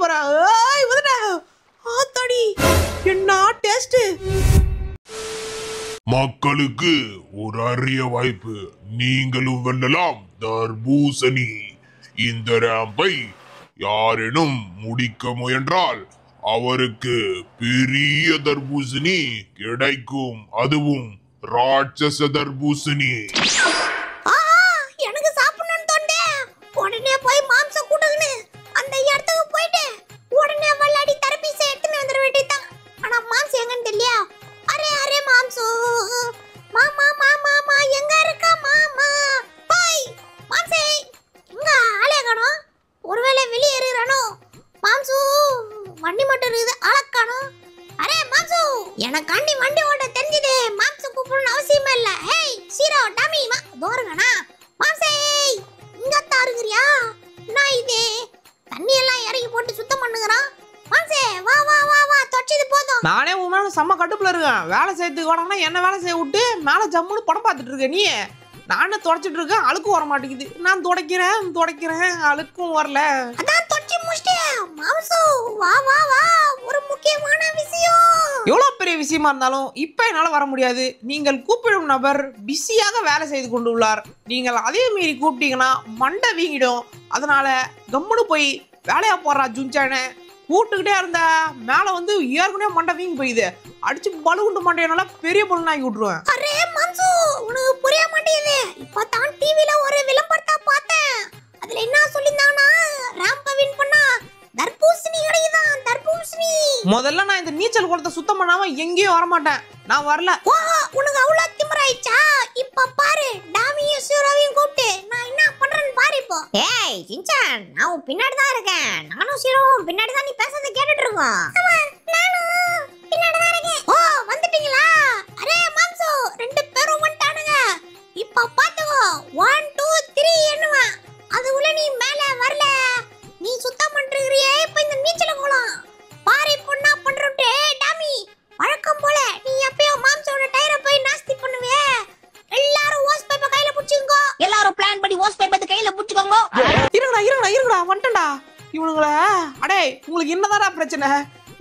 போறேன். ஏய் வந்துட்டேன். ஆத்தாடி என்ன டேஸ்ட். மக்களுக்கு ஒரு அரிய வாய்ப்பு. நீங்களும் வெல்லலாம் தர்பூசணி. இந்த ரேம்பை யாரேனும் முடிக்க முயன்றால் அவருக்கு பெரிய தர்பூசணி கிடைக்கும். அதுவும் ராட்சச தர்பூசணி. எனக்கு சாப்பிடணும்னு தோண்டே. உடனே போய் மாம்சம் கூட்டுன்னு அந்த இடத்துக்கு போயிட்டு உடனே விளையாடி தர்பூசை எடுத்துன்னு வந்துட வேண்டியதுதான். ஆனா மாம்சம் எங்கன்னு தெரியல. அரே அரே மாம்சு மாமா மாமா மாமா எங்க இருக்கா மாமா? போய் மாம்சே எங்க ஆளே காணோம். ஒருவேளை வெளியே இருக்கிறானோ? மாம்சு வண்டி மட்டும் இருக்குது, ஆளை காணோம். அரே மாம்சு எனக்காண்டி வண்டி ஓட்ட தெரிஞ்சது. மாம்சு கூப்பிடணும்னு அவசியமே இல்ல. ஹேய் சீரோ டாமி தோருங்கண்ணா. மாம்சே இங்க தாருங்கறியா? நான் இது தண்ணி எல்லாம் இறக்கி போட்டு சுத்தம் பண்ணுங்கறான். மாம்சே வா வா வா வா தொச்சது போதும். நானே உன் மேல செம்ம கட்டுப்புல இருக்கேன். வேலை செய்யறதுக்கு வேணாம்னா என்ன வேலை செய்ய விட்டு மேல ஜம்முன்னு படம் பார்த்துட்டு இருக்க நீ. நானே தொடச்சிட்டு இருக்கேன், அழுக்கு வர மாட்டேங்குது. நான் துடைக்கிறேன் அழுக்கும் வரல. அதான் தொச்சி முடிச்சிட்டேன். மாம்சு வா வா வா ஒரு முக்கியமான விஷயம். எவ்வளவு பெரிய விஷயமா இருந்தாலும் இப்ப என்னால வர முடியாது. நீங்கள் கூப்பிடும் நபர் பிஸியாக வேலை செய்து கொண்டு உள்ளார். நீங்கள் அதே மீறி கூப்பிட்டீங்கன்னா மண்டை வீங்கிடும். அதனால கம்முன்னு போய் வேலையா போடுறா ஜுஞ்சானே. கூட்டுக்கிட்டே இருந்த மேல வந்து ஏற்கனவே மண்டை வீங்கி போயிது. அடிச்சு பலுகுண்டு மண்டையனால பெரிய பலுனாக்கி விட்டுருவேன். அரே மாம்சு உனக்கு புரிய மாட்டேங்குது. இப்பதான் டிவில ஒரு விளம்பரத்தை பார்த்தேன். அதுல என்ன சொல்லிருந்தாங்கன்னா ராம்ப வின் பண்ணா தர்பூசணி கிடைக்குதான். தர்பூசணி முதல்ல நான் இந்த நீச்சல் குளத்தை சுத்தம் பண்ணாம எங்கேயும் வரமாட்டேன். நான் வரல. உனக்கு அவ்வளவு திமிராயிச்சா? இப்ப பாரு டாமியும் சீரோவையும் கூப்பிட்டு நான் என்ன பண்றேன்னு பாரு இப்போ. ஏய் சின்சான் நான் உன் பின்னாடி தான் இருக்கேன். நானும் சீரோவும் பின்னாடி தான் நீ பேசுறத கேட்டுட்டு இருக்கோம். நானும் பின்னாடி தான் இருக்கேன். ஓ வந்துட்டீங்களா? அரே மாம்சு ரெண்டு பேரும் வந்துட்டானுங்க. இப்ப பாத்துக்கோ 1 2 3 என்னவா அதுக்குள்ள நீ மேல வரல. நீ சுத்தம் பண்றியே இப்ப இந்த நீச்சல் குளம் பாரு பொண்ணா பண்றே. டாமி வழக்கம் போல நீ எப்பயும் மாம்சோட டயரை போய் நாஸ்தி பண்ணுவே. எல்லாரும் வாஷ் பேப்பர் கையில புடிச்சுங்க. எல்லாரும் பிளான் பண்ணி வாஷ் பேப்பர் கையில புடிச்சுக்கோங்க. இருங்கடா வந்துட்டேன்டா. இவனுங்கள அடே உங்களுக்கு என்னதாடா பிரச்சனை?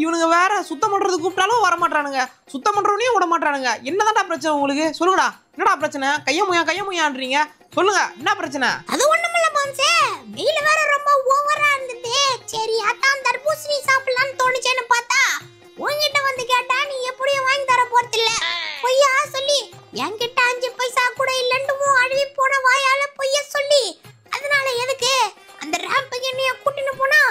இவனுங்க வேற சுத்தம் பண்றது கூப்பிட்டாலும் வர மாட்டானுங்க, சுத்தம் பண்றவனையும் விட மாட்டானுங்க. என்னதான்டா பிரச்சனை உங்களுக்கு? சொல்லுங்கடா என்னடா பிரச்சனை? கையமுயான்றீங்க, சொல்லுங்க என்ன பிரச்சனை? அது ஒண்ணுமில்ல மாம்சே, வெயில வேற ரொம்ப ஓவரா இருந்தது. சரி அதான் தர்பூசணி சாப்பிடலாம்னு தோணுச்சேன்னு பார்த்தா உன்கிட்ட வந்து கேட்டா நீ எப்படியும் வாங்கி தர போறது இல்ல. பொய்யா சொல்லி என்கிட்ட 5 பைசா கூட இல்லன்னு அழுவி போன வாயால பொய்ய சொல்லி அதனால எதுக்கு அந்த ரேம்புக்கு என்னைய கூட்டிட்டு போனா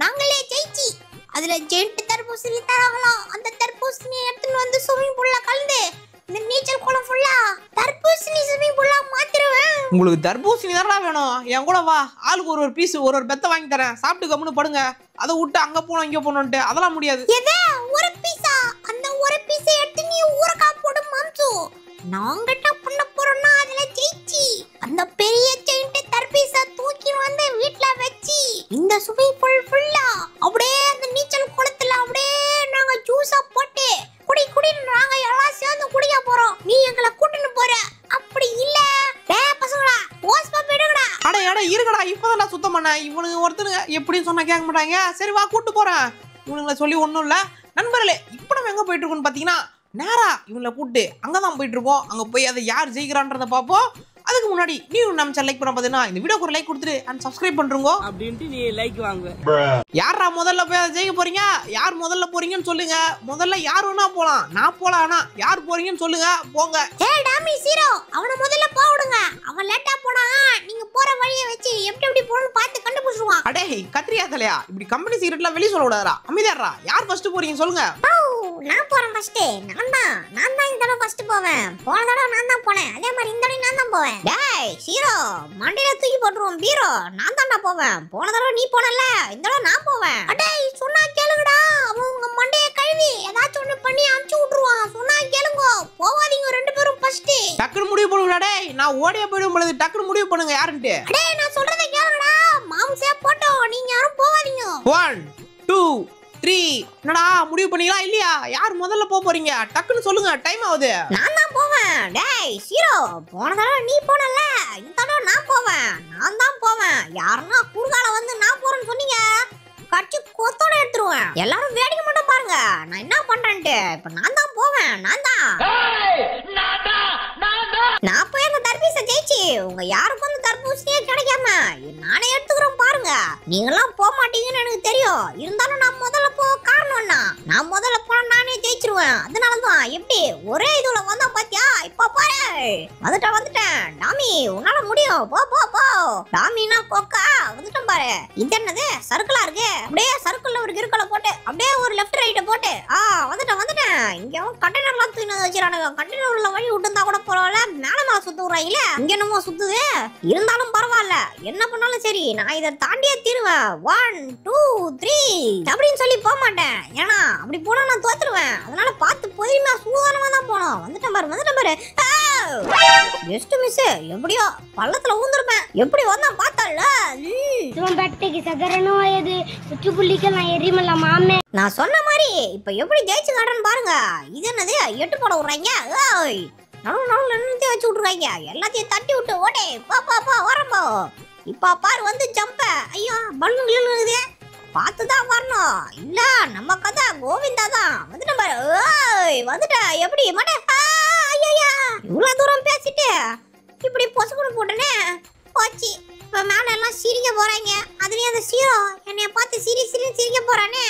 நாங்களே ஜெயிச்சி அதுல ஜெயிண்ட் தர்பூசணி தராங்களாம். அந்த தர்பூசணியை எடுத்துன்னு வந்து ஸ்விமிங் பூல்ல கலந்து இந்த நீச்சல் குளம் ஃபுல்லா தர்பூசணி ஸ்விமிங் பூலா மாத்திருவேன். உங்களுக்கு தர்பூசணி தானடா வேணும்? என் கூட வா, ஆளுக்கு ஒரு பீஸ் ஒரு பெத்த வாங்கி தரேன். சாப்பிட்டு கம்முன்னு படுங்க. அதை விட்டு அங்க போனோம் இங்க போனோம்ட்டு அதெல்லாம் முடியாது. எது ஒரு பீஸா? அந்த ஒரு பீஸை எடுத்து நீ ஊரக்கா போடு மாம்சு. நாங்க என்ன பண்ண போறோம்னா அதுல ஜெயிச்சி அந்த பெரிய ஜெயிண்ட் தர்பீஸை தூக்கி வந்து வீட்ல வச்சி இந்த ஸ்விமிங் பூல் ஃபுல்லா அப்படியே அந்த நீச்சல் குளத்துல அப்படியே நாங்க ஜூஸா போட்டு குடி நாங்க எல்லாம் சேர்ந்து குடிக்க போறோம். நீ எங்களை கூட்டிட்டு போற அப்படி இல்ல? டேய் பசங்களா போஸ்ட் பண்ணிடுங்கடா. அட இருக்கடா, இப்பதான் சுத்தம் பண்ண. இவனுங்க ஒருத்தனுங்க எப்படின்னு சொன்னா கேட்க மாட்டாங்க. சரி வா கூட்டு போறேன். இவனுங்களை சொல்லி ஒண்ணும் இல்ல. நண்பர்களே, இப்ப நம்ம எங்க போயிட்டு இருக்கோம்னு பாத்தீங்கன்னா நேரா இவங்களை கூப்பிட்டு அங்கதான் போயிட்டு இருக்கோம். அங்க போய் அதை யார் ஜெயிக்கிறான்றத பாப்போம். அதுக்கு முன்னாடி நீ நம்ம சேனல் லைக் பண்ண பாத்தீங்கன்னா இந்த வீடியோக்கு ஒரு லைக் கொடுத்துட்டு அண்ட் சப்ஸ்கிரைப் பண்றீங்க அப்படின்ட்டு நீ லைக் வாங்க. யாரா முதல்ல போய் அதை ஜெயிக்க போறீங்க? யார் முதல்ல போறீங்கன்னு சொல்லுங்க. முதல்ல யார் வேணா போலாம், நான் போலாம். ஆனா யார் போறீங்கன்னு சொல்லுங்க, போங்க. ஏய் டாமி சீரோ அவனை முதல்ல போக விடுங்க. அவன் லேட்டா போனா நீங்க போற வழியை வச்சு எப்படி போகணும்னு பார்த்து கண்டுபிடிச்சிடுவான். அடே கத்திரியா தலையா, இப்படி கம்பெனி சீக்ரெட்லாம் வெளியே சொல்ல விடாதா. அமைதியாடுறா. யார் ஃபர்ஸ்ட் போறீங்க சொல்லுங்க. நான் போறேன் ஃபர்ஸ்ட். நான் தான் இந்த தடவை ஃபர்ஸ்ட் போவேன். போன தடவை நான் தான் போனேன். அதே மாதிரி இந்த தடவை நான் தான் போவேன். டேய் சீரோ மண்டையில தூக்கி போட்டுருவோம் பீரோ. நான் தான்டா போவேன். போன தடவை நீ போனல, இந்த தடவை நான் போவேன். அடேய் சொன்னா கேளுங்கடா. அவன் உங்க மண்டைய கழுவி ஏதாச்சும் ஒண்ணு பண்ணி அமுச்சு விட்டுருவான். சொன்னா கேளுங்க. போவாதீங்க ரெண்டு பேரும் ஃபர்ஸ்ட். டக்குனு முடிவு பண்ணுங்கடா. டேய் நான் ஓடியா போயிடும் பொழுது டக்குனு முடிவு பண்ணுங்க யாருன்ட்டு. டேய் நான் சொல்றதை கேளுங்கடா. மாம்சே போட்டோம், நீங்க யாரும் போவாதீங்க. 1 2 3 என்னடா முடிவு பண்ணீங்களா இல்லையா? யார் முதல்ல போறீங்க டக்குன்னு சொல்லுங்க, டைம் ஆகுது. நான் தான் போவேன். டேய் சீரோ போன தடவை நீ போனல, இந்த தடவை நான் போவேன். நான் தான் போவேன். யாருன்னா குறுகால வந்து நான் போறேன்னு சொன்னீங்க கட்சி கொத்தோட எடுத்துருவேன். எல்லாரும் வேடிக்கை மட்டும் பாருங்க நான் என்ன பண்றேன்ட்டு. இப்ப நான் தான் போவேன். நான் போய் அந்த தர்பூசை ஜெயிச்சு உங்க யாருக்கும் அந்த தர்பூசணியே கிடைக்காம நானே எடுத்துக்கிறோம் பாருங்க. நீங்களாம் போக மாட்டீங்கன்னு எனக்கு தெரியும். இருந்தாலும் நான் முதல்ல காரணம் என்ன, நான் முதல்ல போனா நானே ஜெயிச்சிருவேன். அதனாலதான் எப்படி ஒரே இதுல வந்தா பாத்தியா. இப்ப பாரு வந்துட்டேன். டாமி உன்னால முடியும். போ போ போ டாமினா போக்கா வந்துட்டேன் பாரு. இது என்னது சர்க்கிளா இருக்கு. அப்படியே சர்க்கிள்ல ஒரு கிறுக்கலை போட்டு அப்படியே ஒரு லெஃப்ட் ரைட்ட போட்டு வந்துட்டேன். இங்க கண்டெய்னர்லாம் தூக்கி வச்சிருக்கானுங்க. கண்டெய்னர் உள்ள வழி விட்டுருந்தா கூட பரவாயில்ல. மேல சுத்துறாங்கல்ல இங்க என்னமோ சுத்துது. இருந்தாலும் பரவாயில்ல என்ன பண்ணாலும் சரி நான் இதை தாண்டியே தீருவேன். 1 2 3 அப்படின்னு சொல்லி போக மாட்டேன். ஏன்னா அப்படி போனா நான் தோத்துருவேன். அதனால பார்த்து பொறுமையா சூதானமா தான் போனோம். வந்துட்டேன் பாரு. Just miss. எப்படியோ பள்ளத்துல ஊந்துருப்பேன். எப்படி வந்தா பார்த்தல நான் சொன்ன மாதிரி இப்ப எப்படி ஜெயிச்சு காட்டுறேன்னு பாருங்க. இது என்னது 8 போட விடுறாங்க. நடுவு நிறுத்தி வச்சு விட்டுருக்காங்க. எல்லாத்தையும் தட்டி விட்டு ஓடே பா வரம்போ. இப்ப பாரு வந்து ஜம்ப. ஐயோ பலூன் இருக்குது. பார்த்துதான் வரணும். இல்ல நம்ம கதை கோவிந்தா தான். வந்துட்டேன் பாரு. வந்துட்டேன். எப்படி ஐயா இவ்வளவு தூரம் பேசிட்டு இப்படி பொசுக்குன்னு போட்டனே போச்சு. இப்ப மேல எல்லாம் சிரிக்க போறாங்க. அதுலயும் அந்த சீரோ என்னைய பார்த்து சிரிக்க போறானே.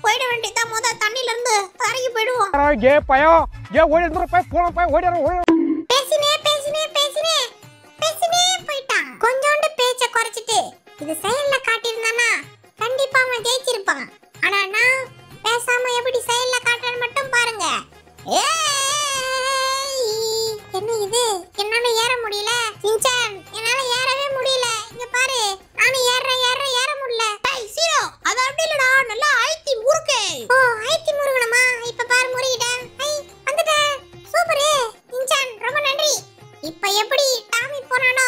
போயிட வேண்டியதான். முதல் தண்ணில இருந்து தரைக்கு போயிடுவோம். பேசினே போயிட்டான். கொஞ்சோண்டு பேச்ச குறைச்சிட்டு இது செயல்ல காட்டியிருந்தானா கண்டிப்பா அவன் ஜெயிச்சிருப்பான். ஆனா நான் பேசாம எப்படி செயல்ல காட்டுறேன்னு மட்டும் பாருங்க. என்ன இது என்னால ஏற முடியல. சின்சான் என்னால ஏறவே முடியல. இங்க பாரு நானும் ஏற முடியல. சீரோ அது அப்படி இல்லடா. நல்லா ஆயத்தி முறுக்கு. ஆயத்தி முறுகணுமா. இப்ப பாரு முறுகிட்டேன். வந்துட்டேன். சூப்பர் சின்சான் ரொம்ப நன்றி. இப்ப எப்படி டாமி போனானோ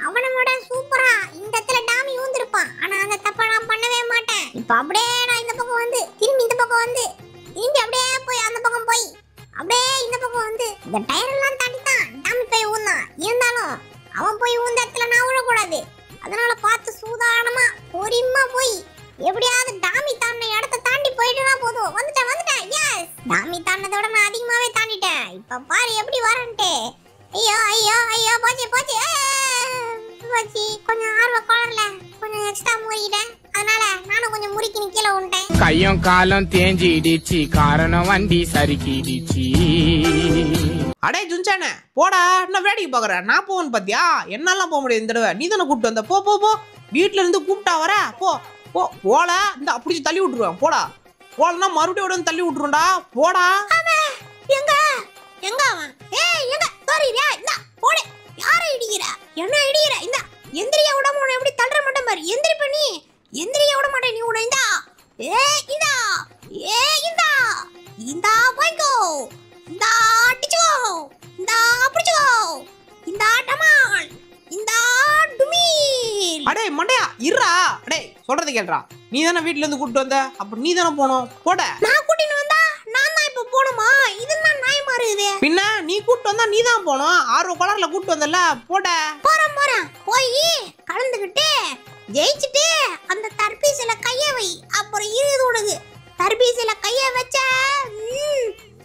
அவனோட சூப்பரா இந்த இடத்துல டாமி ஊந்திருப்பான். ஆனா அந்த தப்ப நான் பண்ணவே மாட்டேன். இப்ப அப்படியே நான் இந்த பக்கம் வந்து திரும்பி இந்த பக்கம் வந்து திரும்பி அப்படியே போய் அந்த பக்கம் போய் அப்படியே இந்த பக்கம் வந்து இந்த டயர் எல்லாம் தாண்டி தான் டாமி போய் ஊந்தான். இருந்தாலும் அவன் போய் ஊந்த இடத்துல நான் விழக்கூடாது. அதனால பார்த்து சூதானமா பொறுமையா போய் எப்படியாவது டாமி தாண்டின இடத்த தாண்டி போயிட்டுனா போதும். வந்துட்டேன். எஸ் டாமி தாண்டினதோட நான் அதிகமாவே தாண்டிட்டேன். இப்ப பாரு எப்படி வரேன்ட்டு. ஐயோ போச்சு. கொஞ்சம் ஆர்வ கோளர்ல கொஞ்சம் எக்ஸ்ட்ரா மூடிட்டேன். அதனால நானும் கொஞ்சம் முறுக்கி கீழே விட்டேன். கையும் காலம் தேஞ்சிடுச்சு. காரணம் வண்டி சறுக்கிடுச்சு. அடே ஜுன்சானே போடா. என்ன வேடிக்கை பாக்குற. நான் போவேன்னு பாத்தியா. என்னாலாம் போக முடியாது இந்த தடவை. நீ தானே கூப்பிட்டு வந்த. போ வீட்டுல இருந்து கூப்பிட்டா வர. போல இந்த அப்படி தள்ளி விட்டுருவேன். போடா. போலன்னா மறுபடியும் உடனே தள்ளி விட்டுருண்டா. போடா. எங்க அவன் எங்க தோறியா. இந்த போடு. யாரை இடிக்கிற. என்ன இடிக்கிற. இந்த எந்திரியா விட உன எப்படி தள்ளுற மாட்டேன் பாரு. எந்திரி பண்ணி எந்திரியா விட மாட்டேன் நீ உன. இந்தா போய்க்கோ. இந்தா அடிச்சோ. இந்தா பிடிச்சோ. இந்தா டமால். இந்தா டுமீல். அடே மண்டையா இருடா. அடே சொல்றது கேள்றா. நீ தானே வீட்டுல இருந்து கூப்பிட்டு வந்த. அப்ப நீ தானே போனோம். போட. நான் கூட்டிட்டு வந்தா நான் தான் இப்ப போணுமா. இதுதான் நியாயமா இருக்குது. பின்ன நீ கூப்பிட்டு வந்தா நீ தான் போனோம். ஆர்வ கலர்ல கூப்பிட்டு வந்தல. போட. போறேன். போய் கலந்துக்கிட்டு ஜெயிச்சுட்டு அந்த தர்பீசில கைய வை. அப்புறம் இருக்குது உனக்கு. தர்பீசில கைய வச்ச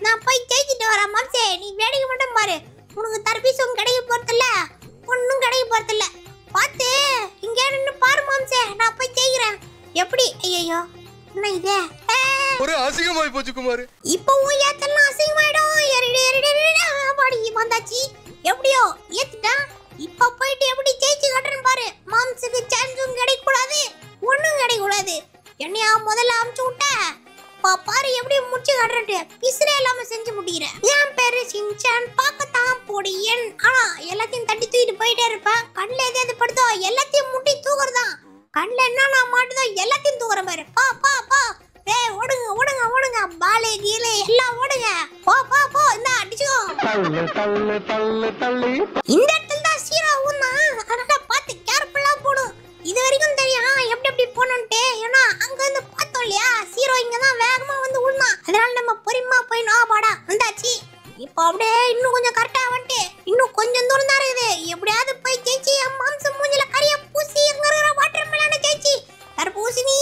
நான் போய் ஜெயிச்சுட்டு வரேன். மம்சே நீ வேடிக்கை மட்டும் பாரு. உனக்கு தர்பீசும் கிடைக்க போறதில்ல. ஒன்னும் கிடைக்க போறதில்ல. பார்த்து இங்க நின்னு பாரு மம்சே. நான் போய் ஜெயிக்கிறேன். எப்படி. ஐயோ என்ன இது ஒரு அசிங்கமாய் போச்சு குமார். இப்போ ஏத்தலாம் அசிங்கமாயிடும். பாடி வந்தாச்சு. எப்படியோ ஏத்துட்டான். இப்ப போயிட்டு எப்படி ஜெயிச்சு காட்டுறேன்னு பாரு. மாம்சுக்கு சான்ஸும் கிடைக்கூடாது. ஒண்ணும் கிடைக்கூடாது. என்னையா முதல்ல அமுச்சு விட்ட. பாரு எப்படி முடிச்சு காட்டுறேன்ட்டு. பிசுரே இல்லாம செஞ்சு முடிக்கிறேன். என் பேரு சின்சான். பார்க்கத்தான் பொடியன். ஆனா எல்லாத்தையும் தட்டி தூக்கிட்டு போயிட்டே இருப்பேன். கண்ணில் எதாவது படுத்தோ எல்லாத்தையும் முட்டி தூக்குறதான். கண்ணில் என்ன மாட்டுதோ எல்லாத்தையும் தூக்குற மாதிரி. பா ஓடுங்க. பாலே கீழே எல்லாம் ஓடுங்க. போ இந்த அடிச்சுக்கோ. இந்த இடத்துல தான் சீரோ ஊன்னா. அதனால பார்த்து கேர்ஃபுல்லா போடும். இது வரைக்கும் தெரியும் எப்படி போகணும்ட்டு. ஏன்னா அங்க இருந்து பார்த்தோம் இல்லையா சீரோ இங்கதான் வேகமா வந்து ஊன்னா. அதனால நம்ம பொறுமையா போய் பாடா வந்தாச்சு. இப்போ அப்படியே இன்னும் கொஞ்சம் கரெக்டா வந்துட்டு இன்னும் கொஞ்சம் தூரம் தான் இருக்குது. எப்படியாவது போய் ஜெயிச்சு மாம்சம் மூஞ்சில கறிய பூசி எங்க இருக்கிற வாட்டர் மெலனை ஜெயிச்சு தர்பூசணி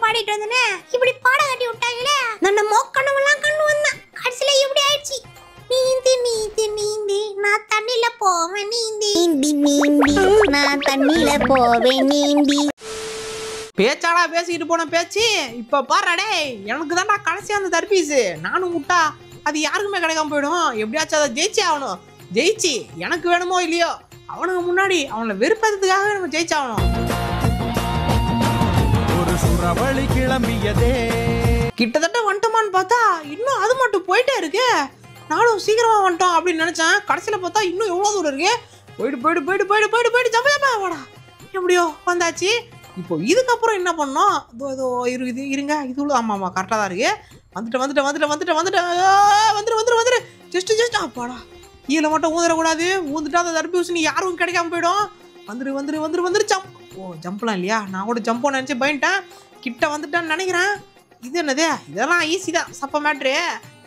பாடிட்டு வந்தனே இப்படி பாட கட்டி விட்டாங்களே நம்ம மோக்கணவெல்லாம் கண்ணு வந்தான் கடைசியில இப்படி ஆயிடுச்சு நீந்தி நீந்தி நீந்தி நான் தண்ணில போவேன் நீந்தி நீந்தி நீந்தி நான் தண்ணில போவேன் நீந்தி பேச்சாடா பேசிக்கிட்டு போன பேச்சு இப்ப பாருடே எனக்கு தான்டா கடைசி அந்த தர்பீஸ் நானும் விட்டா அது யாருக்குமே கிடைக்காம போயிடும் எப்படியாச்சும் அதை ஜெயிச்சே ஆகணும் ஜெயிச்சு எனக்கு வேணுமோ இல்லையோ அவனுக்கு முன்னாடி அவனை வெறுப்பதுக்காகவே நம்ம ஜெயிச்சாகணும் ஒரு சுறவழி கிளம்பியதே கிட்டத்தட்ட வந்துட்டோமான்னு பார்த்தா இன்னும் அது மட்டும் போயிட்டே இருக்கு நானும் சீக்கிரமா வந்துட்டோம் அப்படின்னு நினைச்சேன் கடைசியில பார்த்தா இன்னும் எவ்வளவு தூரம் இருக்கு போயிட்டு போயிட்டு போயிட்டு போயிட்டு போயிட்டு போயிட்டு ஜம்ப ஜம்பா வாடா எப்படியோ வந்தாச்சு இப்போ இதுக்கப்புறம் என்ன பண்ணோம் இதோ இது இருங்க இது ஆமா கரெக்டாக தான் இருக்கு வந்துட்டு ஜஸ்ட் அப்பாடா கீழே மட்டும் ஊந்துடக்கூடாது ஊந்துட்டா அந்த தர்பூசணி யாரும் கிடைக்காம போயிடும் வந்துரு ஜம்ப் ஓ ஜம்ப்லாம் இல்லையா நான் கூட ஜம்ப் நினச்சி பயன்ட்டேன் கிட்ட வந்துட்டான்னு நினைக்கிறேன் இது என்னது இதெல்லாம் ஈஸி தான் சப்ப மேட்ரு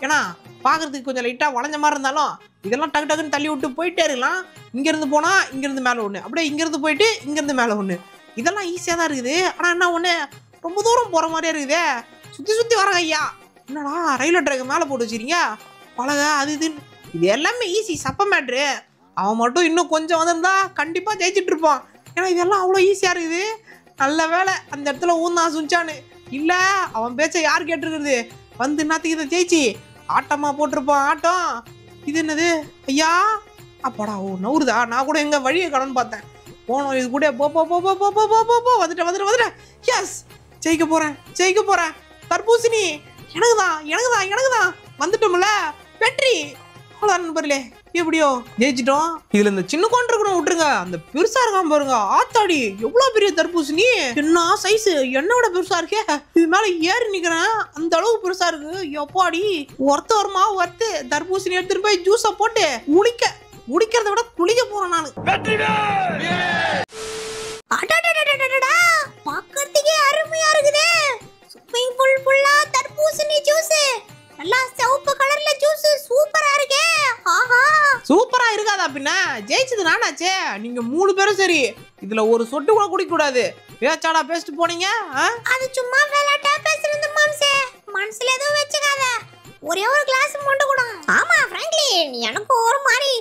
ஏன்னா பார்க்கறதுக்கு கொஞ்சம் லைட்டாக வளைஞ்ச மாதிரி இருந்தாலும் இதெல்லாம் டக்கு டக்குன்னு தள்ளி விட்டு போயிட்டே இருக்கலாம் இங்கேருந்து போனால் இங்கேருந்து மேலே ஒன்று அப்படியே இங்கேருந்து போயிட்டு இங்கேருந்து மேலே ஒன்று இதெல்லாம் ஈஸியாக தான் இருக்குது ஆனால் என்ன ஒன்று ரொம்ப தூரம் போகிற மாதிரியே இருக்குதே சுற்றி வராங்க ஐயா என்னடா ரயில்வே ட்ராக்கு மேலே போட்டு வச்சுருங்க பழக அது இதுன்னு இது எல்லாமே ஈஸி சப்ப மேட்ரு அவன் மட்டும் இன்னும் கொஞ்சம் வந்திருந்தா கண்டிப்பாக ஜெயிச்சிட்டு இருப்பான் ஏன்னா இதெல்லாம் அவ்வளோ ஈஸியாக இருக்குது நல்ல வேலை அந்த இடத்துல ஊந்தான் சுஞ்சான்னு இல்லை அவன் பேச்சை யார் கேட்டுருக்குறது வந்து என்னத்துக்கு இதை ஜெயிச்சு ஆட்டமாக போட்டிருப்பான் ஆட்டம் இது என்னது ஐயா அப்பாடா ஓ நவுறுதா நான் கூட எங்கே வழியை கடன்னு பார்த்தேன் போனோம் இது கூட போ வந்துட்டேன் எஸ் ஜெயிக்க போகிறேன் தர்பூசணி எனக்கு தான் வந்துட்டோம்ல வெற்றி அவ்வளோ நண்பர்களே எப்படியோ ஜெயிச்சிட்டோம் இதுல இந்த சின்ன கொண்டு இருக்கணும் விட்டுருங்க அந்த பெருசா இருக்காம பாருங்க ஆத்தாடி எவ்வளவு பெரிய தர்பூசணி என்ன சைஸ் என்னோட பெருசா இருக்கே இது மேல ஏறி நிக்கிறேன் அந்த அளவு பெருசா இருக்கு எப்பாடி வருமா தர்பூசணி எடுத்துட்டு போய் ஜூஸ போட்டு முடிக்கிறத விட குளிக்க போறேன் நானு பாக்கிறதுக்கே அருமையா இருக்குது ஸ்விமிங் பூல் ஃபுல்லா தர்பூசணி ஜூஸ் நல்லா சிவப்பு கலர்ல ஜூஸ் சூப்பரா இருக்கே ஆஹா சூப்பரா இருக்காதா பின்ன ஜெயிச்சது நானாச்சே நீங்க 3 பேரும் சரி இதுல ஒரு சொட்டு கூட குடிக்க கூடாது பேச்சாடா பேசிட்டு போனீங்க அது சும்மா விளையாட்டா பேசுறது மாம்சே மனசுல எதுவும் வெச்சுக்காத ஒரே ஒரு கிளாஸ் மட்டும் கூட ஆமா ஃப்ராங்க்லி எனக்கு ஒரு மாதிரி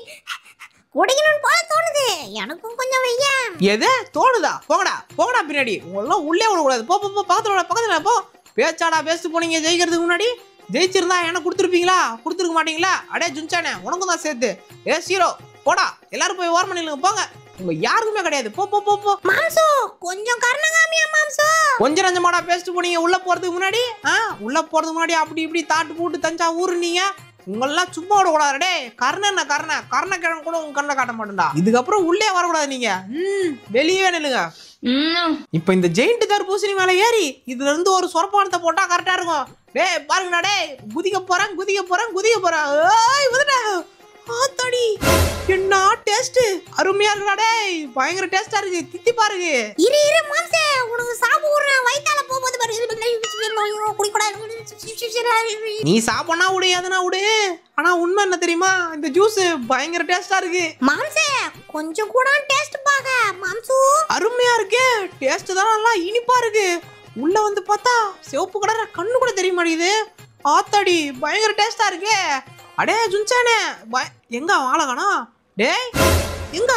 குடிக்கணும்னு போல தோணுது எனக்கும் கொஞ்சம் வையா எது தோணுதா போங்கடா பின்னாடி உங்களெல்லாம் உள்ளே விடக்கூடாது போ பக்கத்துல போ பேச்சாடா பேசிட்டு போனீங்க ஜெயிக்கிறதுக்கு முன்னாடி ஜெயிச்சிருந்தா எனக்கு கொடுத்துருக்க மாட்டீங்களா அடே ஜுன்சானே உனக்கும் தான் சேர்த்து சீரோ போடா எல்லாரும் போய் ஓரம் பண்ணிடுங்க போங்க உங்க யாருக்குமே கிடையாது போ மாம்சு கொஞ்சம் கர்ணகாமியா மாம்சு கொஞ்சம் நஞ்சமாடா பேசிட்டு போனீங்க உள்ள போறதுக்கு முன்னாடி அப்படி இப்படி தாட்டு போட்டு தஞ்சாவூர் நீங்க உங்களெல்லாம் சும்மா விடக்கூடாது டே கர்ண கிழங்கு கூட உங்க கண்ணில் காட்ட மாட்டேன்டா இதுக்கப்புறம் உள்ளே வரக்கூடாது நீங்க வெளியே நில்லுங்க இப்ப இந்த ஜெயிண்ட் தர்பூசணி மேல ஏறி இதுல இருந்து ஒரு சொரப்பானத்தை போட்டா கரெக்டா இருக்கும் டேய் பாருங்கடா டேய் குதிக்க போறேன் ஏய் வந்துடா ஆத்தாடி என்ன டேஸ்ட் அருமையா இருக்குடா டேய் பயங்கர டேஸ்டா இருக்கு தித்தி பாருங்க இரு மாம்சே உனக்கு சாப்பிடுறேன் வயித்தால போகுது பாரு குடி கூட நீ சாப்பிடனா விடு எதனா விடு ஆனா உண்மை என்ன தெரியுமா இந்த ஜூஸ் பயங்கர டேஸ்டா இருக்கு மாம்சே கொஞ்சம் கூட டேஸ்ட் பாக்க மாம்சு அருமையா இருக்கு டேஸ்ட் தான் நல்லா இனிப்பா இருக்கு உள்ள வந்து பார்த்தா சிவப்பு கலர்ல கண்ணு கூட தெரிய மாட்டேங்குது ஆத்தாடி பயங்கர டேஸ்டா இருக்கு அடே ஜுன்சானே எங்க வாழகானா டேய் எங்க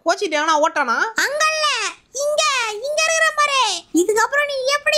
கோச்சிட்டேனா ஓட்டானா அங்கல்ல இங்க இருக்கிற பாரு இதுக்கு அப்புறம் நீ எப்படி